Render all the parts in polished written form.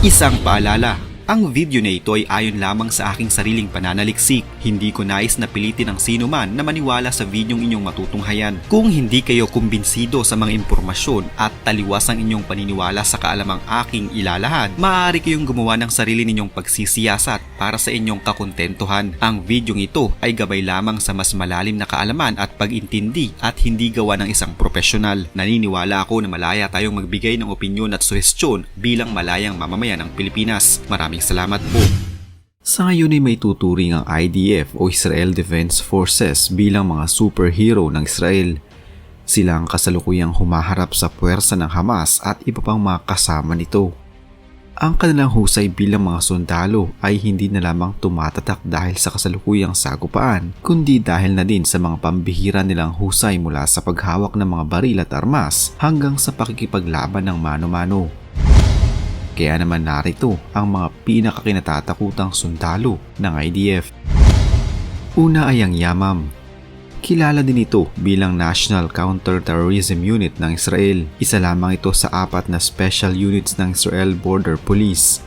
Isang paalala, ang video na ito ay ayon lamang sa aking sariling pananaliksik. Hindi ko nais na pilitin ang sino man na maniwala sa videong inyong matutunghayan. Kung hindi kayo kumbinsido sa mga impormasyon at taliwas ang inyong paniniwala sa kaalamang aking ilalahad, maaari kayong gumawa ng sarili ninyong pagsisiyasat para sa inyong kakontentuhan. Ang videong ito ay gabay lamang sa mas malalim na kaalaman at pag-intindi at hindi gawa ng isang profesional. Naniniwala ako na malaya tayong magbigay ng opinyon at suhestyon bilang malayang mamamayan ng Pilipinas. Maraming salamat po. Sa ngayon ay may tuturing ang IDF o Israel Defense Forces bilang mga superhero ng Israel. Sila ang kasalukuyang humaharap sa puwersa ng Hamas at iba pang mga kasama nito. Ang kanilang husay bilang mga sundalo ay hindi na lamang tumatatak dahil sa kasalukuyang sagupaan, kundi dahil na din sa mga pambihira nilang husay mula sa paghawak ng mga baril at armas hanggang sa pakikipaglaban ng mano-mano. Kaya naman narito ang mga pinakakinatatakutang sundalo ng IDF. Una ay ang Yamam. Kilala din ito bilang National Counter-Terrorism Unit ng Israel. Isa lamang ito sa 4 na special units ng Israel Border Police.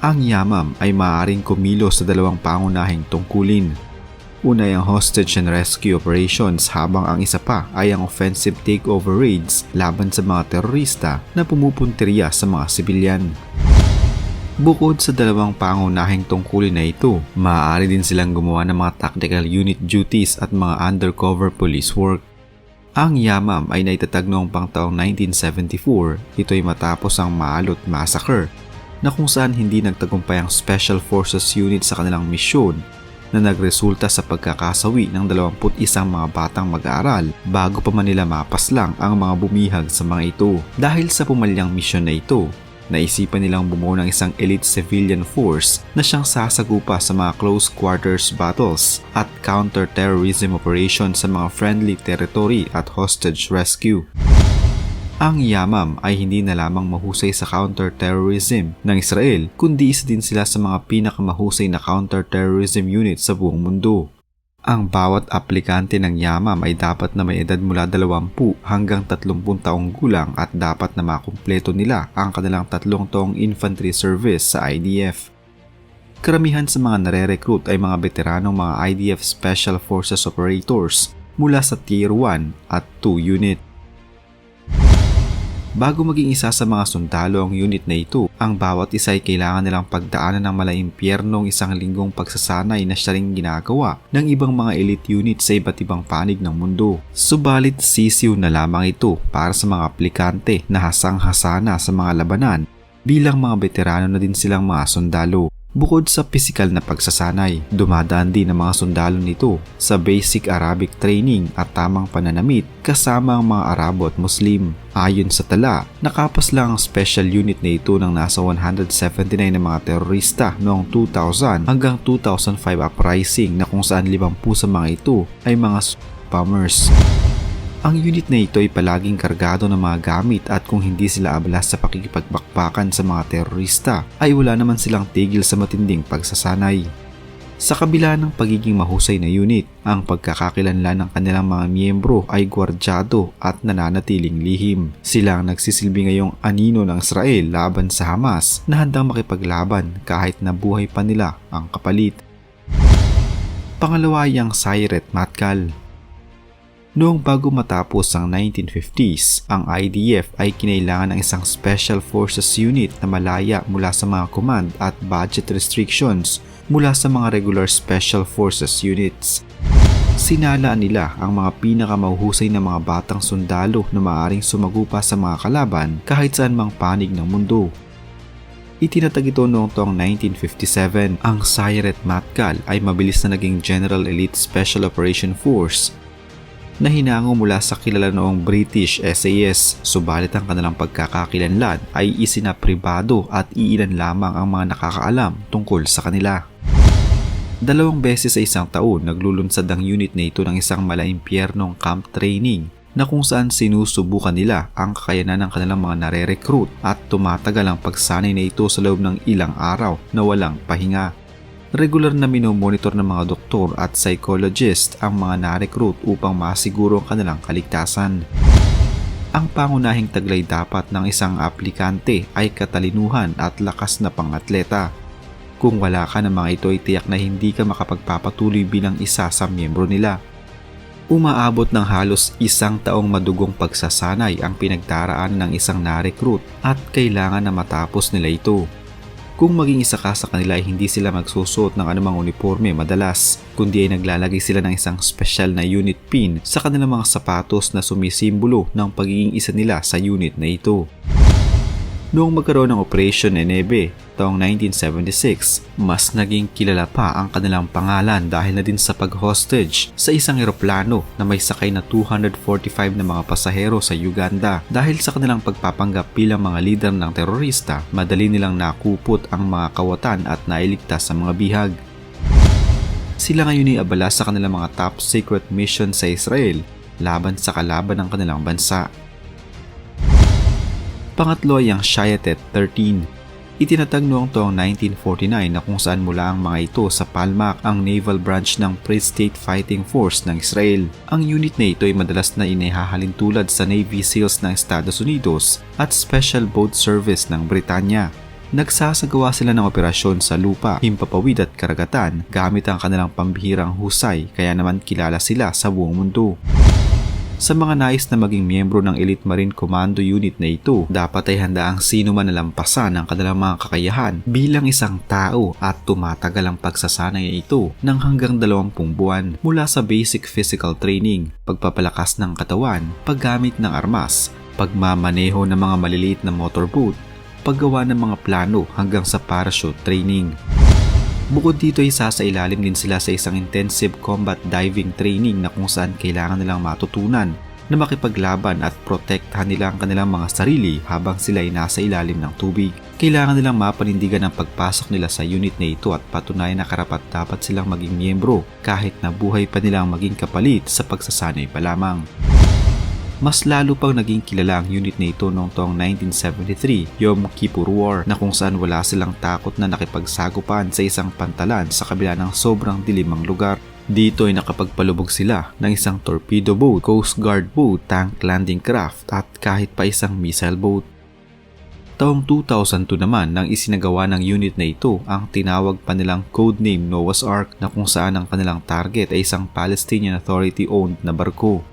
Ang Yamam ay maaaring kumilos sa 2 pangunahing tungkulin. Una ay ang hostage and rescue operations habang ang isa pa ay ang offensive takeover raids laban sa mga terorista na pumupuntirya sa mga sibilyan. Bukod sa 2 pangunahing tungkulin na ito, maaari din silang gumawa ng mga tactical unit duties at mga undercover police work. Ang Yamam ay naitatag noong pangtaong 1974, ito ay matapos ang Maalot Massacre na kung saan hindi nagtagumpay ang Special Forces Unit sa kanilang misyon na nagresulta sa pagkakasawi ng 21 mga batang mag-aaral bago pa man nila mapaslang ang mga bumihag sa mga ito. Dahil sa pumalyang misyon na ito, naisipan nilang bumuo ng isang elite civilian force na siyang sasagupa sa mga close quarters battles at counter-terrorism operations sa mga friendly territory at hostage rescue. Ang Yamam ay hindi na lamang mahusay sa counter-terrorism ng Israel, kundi isa din sila sa mga pinakamahusay na counter-terrorism unit sa buong mundo. Ang bawat aplikante ng Yamam ay dapat na may edad mula 20 hanggang 30 taong gulang at dapat na makumpleto nila ang kanilang 3 taong infantry service sa IDF. Karamihan sa mga nare-recruit ay mga veteranong mga IDF Special Forces Operators mula sa Tier 1 at 2 unit. Bago maging isa sa mga sundalo ang unit na ito, ang bawat isa ay kailangan nilang pagdaanan ng malaimpyernong 1 linggong pagsasanay na siya ring ginagawa ng ibang mga elite unit sa iba't ibang panig ng mundo. Subalit sisiw na lamang ito para sa mga aplikante na hasang-hasa sa mga labanan bilang mga veterano na din silang mga sundalo. Bukod sa pisikal na pagsasanay, dumadaan din ang mga sundalo nito sa basic Arabic training at tamang pananamit kasama ang mga Arabo at Muslim. Ayon sa tala, nakapas lang ang special unit na ito ng nasa 179 na mga terorista noong 2000 hanggang 2005 uprising na kung saan 50 sa mga ito ay mga bombers. Ang unit na ito ay palaging kargado ng mga gamit at kung hindi sila abala sa pakikipagbakbakan sa mga terorista ay wala naman silang tigil sa matinding pagsasanay. Sa kabila ng pagiging mahusay na unit, ang pagkakakilanlan ng kanilang mga miyembro ay gwardyado at nananatiling lihim. Sila ang nagsisilbi ngayong anino ng Israel laban sa Hamas na handang makipaglaban kahit na buhay pa nila ang kapalit. Pangalawa ay ang Sayeret Matkal. Noong bago matapos ang 1950s, ang IDF ay kinailangan ng isang Special Forces Unit na malaya mula sa mga command at budget restrictions mula sa mga regular Special Forces Units. Sinalaan nila ang mga pinakamahuhusay na mga batang sundalo na maaaring sumagupa sa mga kalaban kahit saan mang panig ng mundo. Itinatag ito noong taong 1957. Ang Sayeret Matkal ay mabilis na naging General Elite Special Operation Force na hinango mula sa kilala noong British SAS, subalit ang kanilang pagkakakilanlan ay isinapribado at iilan lamang ang mga nakakaalam tungkol sa kanila. 2 beses sa isang taon naglulunsad ang unit na ito ng isang malaimpyernong camp training na kung saan sinusubukan nila ang kakayanan ng kanilang mga nare-recruit at tumatagal ang pagsanay na ito sa loob ng ilang araw na walang pahinga. Regular na minomonitor ng mga doktor at psychologist ang mga na-recruit upang masiguro ang kanilang kaligtasan. Ang pangunahing taglay dapat ng isang aplikante ay katalinuhan at lakas na pang-atleta. Kung wala ka ng mga ito ay tiyak na hindi ka makapagpapatuloy bilang isa sa miyembro nila. Umaabot ng halos 1 taong madugong pagsasanay ang pinagdaraan ng isang na-recruit at kailangan na matapos nila ito. Kung maging isa ka sa kanila ay hindi sila magsusuot ng anumang uniforme madalas, kundi ay naglalagay sila ng isang special na unit pin sa kanilang mga sapatos na sumisimbolo ng pagiging isa nila sa unit na ito. Noong magkaroon ng Operation Enebe taong 1976, mas naging kilala pa ang kanilang pangalan dahil na din sa pag-hostage sa isang eroplano na may sakay na 245 na mga pasahero sa Uganda. Dahil sa kanilang pagpapanggap bilang mga lider ng terorista, madali nilang nakupot ang mga kawatan at nailigtas sa mga bihag. Sila ngayon ay abala sa kanilang mga top secret mission sa Israel laban sa kalaban ng kanilang bansa. Pangatlo ay ang Shayatet 13. Itinatag noong taong 1949 na kung saan mula ang mga ito sa Palmach, ang naval branch ng Free State Fighting Force ng Israel. Ang unit na ito ay madalas na inihahalin tulad sa Navy SEALs ng Estados Unidos at Special Boat Service ng Britanya. Nagsasagawa sila ng operasyon sa lupa, himpapawid at karagatan gamit ang kanilang pambihirang husay, kaya naman kilala sila sa buong mundo. Sa mga nais na maging miyembro ng Elite Marine Commando Unit na ito, dapat ay handa ang sino man na lampasan ang kanilang mga kakayahan bilang isang tao at tumatagal ang pagsasanay ito ng hanggang 20 buwan mula sa basic physical training, pagpapalakas ng katawan, paggamit ng armas, pagmamaneho ng mga maliliit na motorboat, paggawa ng mga plano hanggang sa parachute training. Bukod dito ay sasailalim din sila sa isang intensive combat diving training na kung saan kailangan nilang matutunan na makipaglaban at protektahan nila ang kanilang mga sarili habang sila ay nasa ilalim ng tubig. Kailangan nilang mapanindigan ang pagpasok nila sa unit na ito at patunayan na karapat-dapat silang maging miyembro kahit na buhay pa nilang maging kapalit sa pagsasanay pa lamang. Mas lalo pang naging kilala ang unit na ito noong taong 1973, Yom Kippur War, na kung saan wala silang takot na nakipagsagupan sa isang pantalan sa kabila ng sobrang dilimang lugar. Dito ay nakapagpalubog sila ng isang torpedo boat, coast guard boat, tank landing craft at kahit pa isang missile boat. Taong 2002 naman nang isinagawa ng unit na ito ang tinawag pa nilang codename Noah's Ark, na kung saan ang kanilang target ay isang Palestinian Authority-owned na barko.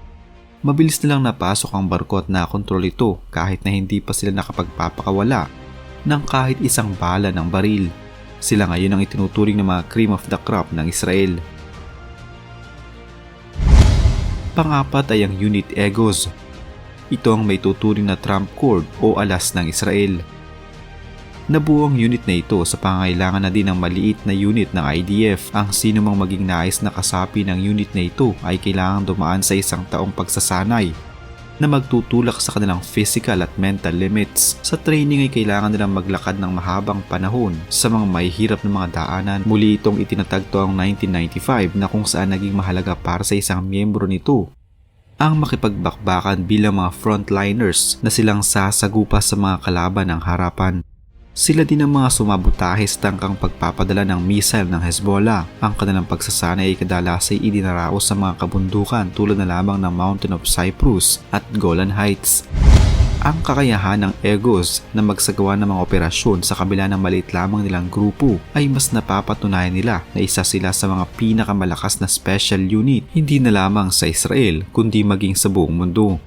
Mabilis nilang napasok ang barko at nakontrol ito kahit na hindi pa sila nakapagpapakawala ng kahit isang bala ng baril. Sila ngayon ang itinuturing ng mga cream of the crop ng Israel. Pangapat ay ang Unit Egos. Ito ang may tuturing na trump cord o alas ng Israel. Nabuo ang unit na ito sa pangailangan na din ng maliit na unit ng IDF. Ang sino mang maging nais na kasapi ng unit na ito ay kailangang dumaan sa 1 taong pagsasanay na magtutulak sa kanilang physical at mental limits. Sa training ay kailangan nilang maglakad ng mahabang panahon sa mga mahihirap na mga daanan. Muli itong itinatag taong 1995 na kung saan naging mahalaga para sa isang miyembro nito ang makipagbakbakan bilang mga frontliners na silang sasagupa sa mga kalaban ng harapan. Sila din ang mga sumabutahe sa tangkang pagpapadala ng missile ng Hezbollah. Ang kanilang pagsasanay ay kadalas ay idinaraos sa mga kabundukan tulad na lamang ng Mountain of Cyprus at Golan Heights. Ang kakayahan ng Egos na magsagawa ng mga operasyon sa kabila ng maliit lamang nilang grupo ay mas napapatunayan nila na isa sila sa mga pinakamalakas na special unit hindi na lamang sa Israel kundi maging sa buong mundo.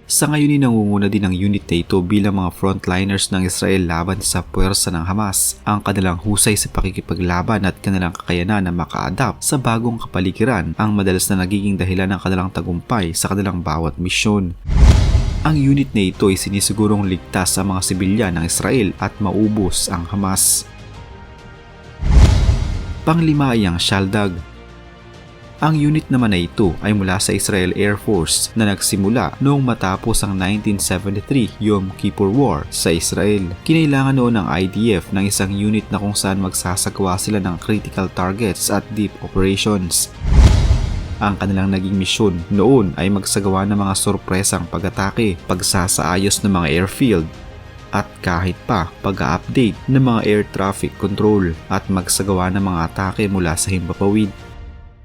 Sa ngayon ay nangunguna din ang unit na ito bilang mga frontliners ng Israel laban sa puwersa ng Hamas. Ang kanilang husay sa pakikipaglaban at kanilang kakayanan na maka-adapt sa bagong kapaligiran ang madalas na nagiging dahilan ng kanilang tagumpay sa kanilang bawat misyon. Ang unit na ito ay sinisigurong ligtas sa mga sibilyan ng Israel at maubos ang Hamas. Panglima ay ang Shaldag. Ang unit naman na ito ay mula sa Israel Air Force na nagsimula noong matapos ang 1973 Yom Kippur War sa Israel. Kinailangan noon ng IDF ng isang unit na kung saan magsasagawa sila ng critical targets at deep operations. Ang kanilang naging misyon noon ay magsagawa ng mga sorpresang pag-atake, pagsasaayos ng mga airfield, at kahit pa pag-update ng mga air traffic control at magsagawa ng mga atake mula sa himpapawid.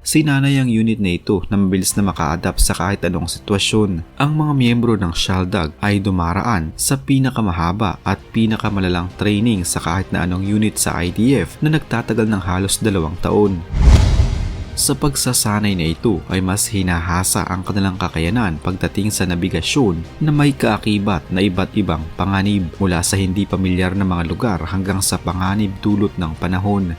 Sinanay ang unit na ito na mabilis na maka-adapt sa kahit anong sitwasyon. Ang mga miyembro ng Shaldag ay dumaraan sa pinakamahaba at pinakamalalang training sa kahit na anong unit sa IDF na nagtatagal ng halos 2 taon. Sa pagsasanay na ito ay mas hinahasa ang kanilang kakayanan pagdating sa nabigasyon na may kaakibat na iba't ibang panganib mula sa hindi pamilyar na mga lugar hanggang sa panganib dulot ng panahon.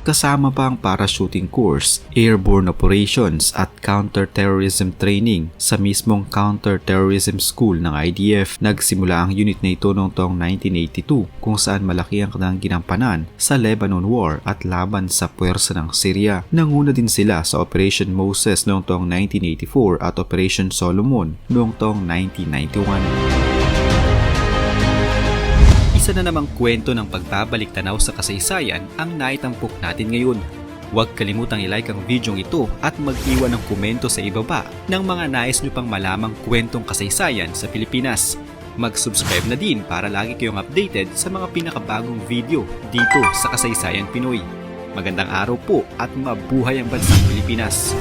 Kasama pa ang parachuting course, airborne operations at counter-terrorism training sa mismong counter-terrorism school ng IDF. Nagsimula ang unit na ito noong taong 1982 kung saan malaki ang kanilang ginampanan sa Lebanon War at laban sa puwersa ng Syria. Nanguna din sila sa Operation Moses noong taong 1984 at Operation Solomon noong taong 1991. Isa na namang kwento ng pagbabalik tanaw sa kasaysayan ang naitampok natin ngayon. Huwag kalimutang i-like ang video ito at mag-iwan ng komento sa ibaba ng mga nais nyo pang malamang kwentong kasaysayan sa Pilipinas. Mag-subscribe na din para lagi kayong updated sa mga pinakabagong video dito sa Kasaysayan Pinoy. Magandang araw po at mabuhay ang bansang Pilipinas!